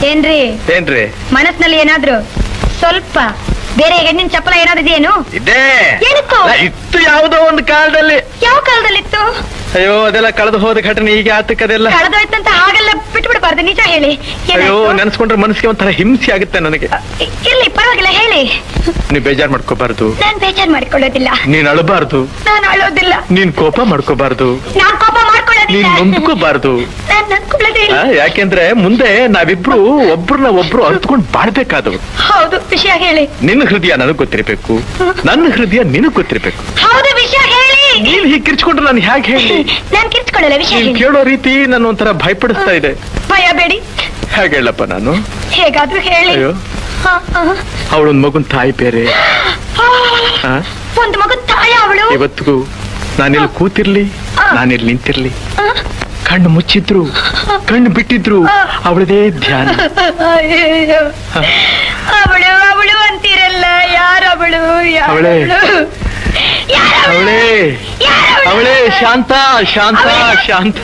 ಏನ್ರಿ ಏನ್ರಿ ಮನಸ್ಸಿನಲ್ಲಿ ಏನಾದ್ರು ಸ್ವಲ್ಪ ಬೇರೆ ಹೆಣ್ಣಿನ ಚಪ್ಪಲ ಏನಾದ್ರು ಇದೆಯೇನು? ಇದೆ. ಏನಿತ್ತು? ಇತ್ತು ಯಾವುದೋ ಒಂದು ಕಾಲದಲ್ಲಿ. ಯಾವ ಕಾಲದಲ್ಲಿತ್ತು? ಅಯ್ಯೋ ಅದೆಲ್ಲ ಕಳೆದು ಹೋದ ಘಟನೆ ಈಗ ಆತಕ್ಕದೆಲ್ಲ ಕಳೆದೋಯ್ತಂತ ಹಾಗೆಲ್ಲ ಬಿಟ್ಬಿಡ್ಬಾರ್ದು, ನಿಜ ಹೇಳಿ. ಅಯ್ಯೋ ನೆನ್ಸ್ಕೊಂಡ್ರೆ ಮನಸ್ಸಿಗೆ ಒಂಥರ ಹಿಂಸೆ ಆಗುತ್ತೆ ನನಗೆ. ಇಲ್ಲಿ ಪರವಾಗಿಲ್ಲ ಹೇಳಿ. ನೀನ್ ಬೇಜಾರ್ ಮಾಡ್ಕೋಬಾರ್ದು. ನಾನ್ ಬೇಜಾರ್ ಮಾಡ್ಕೊಳ್ಳೋದಿಲ್ಲ. ನೀನ್ ಅಳಬಾರ್ದು. ನಾನು ಅಳೋದಿಲ್ಲ. ನೀನ್ ಕೋಪ ಮಾಡ್ಕೋಬಾರ್ದು. ನಾನ್ ಕೋಪ ಮಾಡ್ಕೊಳ್ಳೋದಿಲ್ಲ. ನೀನ್ ನೊಂದ್ಕೋಬಾರ್ದು. ನಾನ್ ನೊಂದ್ಕೊಳ್ಳೋದಿಲ್ಲ. ಯಾಕೆಂದ್ರೆ ಮುಂದೆ ನಾವಿಬ್ರು ಒಬ್ರನ್ನ ಒಬ್ರು ಅರ್ಥಕೊಂಡ್ ಬಾಳ್ಬೇಕಾದವ್ರು. ಹೌದು, ವಿಷಯ ಹೇಳಿ. ನಿನ್ನ ಹೃದಯ ನನಗ್ ಗೊತ್ತಿರ್ಬೇಕು, ನನ್ನ ಹೃದಯ ನಿನಗ್ ಗೊತ್ತಿರ್ಬೇಕು. ಹೌದು, ವಿಷಯ ಹೇಳಿ. ನೀನ್ ಹೀಗೆ ಕಿರ್ಚ್ಕೊಂಡ್ರೆ ನಾನು ಹೇಗೆ ಹೇಳಿ? ನಾನ್ ಕಿರ್ಚ್ಕೊಳ್ಳಲ್ಲ, ವಿಷಯ ನೀನ್ ಹೇಳಿ. ಕೇಳೋ ರೀತಿ ನನ್ನ ಒಂಥರ ಭಯಪಡಿಸ್ತಾ ಇದೆ. ಭಯ ಬೇಡಿ. ಹೇಗೆ ಹೇಳಪ್ಪ ನಾನು? ಹೇಗಾದ್ರೂ ಹೇಳಿ. ಅಯ್ಯೋ ಅವಳೊಂದ್ ಮಗುನ್ ತಾಯಿ ಬೇರೆ. ಒಂದು ಮಗು ತಾಯಿ ಅವಳು. ಇವತ್ತಿಗೂ ನಾನಿಲ್ಲಿ ಕೂತಿರ್ಲಿ, ನಾನಿಲ್ಲಿ ನಿಂತಿರ್ಲಿ, ಕಣ್ಣು ಮುಚ್ಚಿದ್ರು ಕಣ್ಣು ಬಿಟ್ಟಿದ್ರು ಅವಳದೇ ಧ್ಯಾನ. ಅವಳು ಅವಳು ಅಂತೀರಲ್ಲ, ಯಾರವಳು? ಅವಳೇ ಅವಳೇ ಅವಳೇ ಶಾಂತ ಶಾಂತ ಶಾಂತ.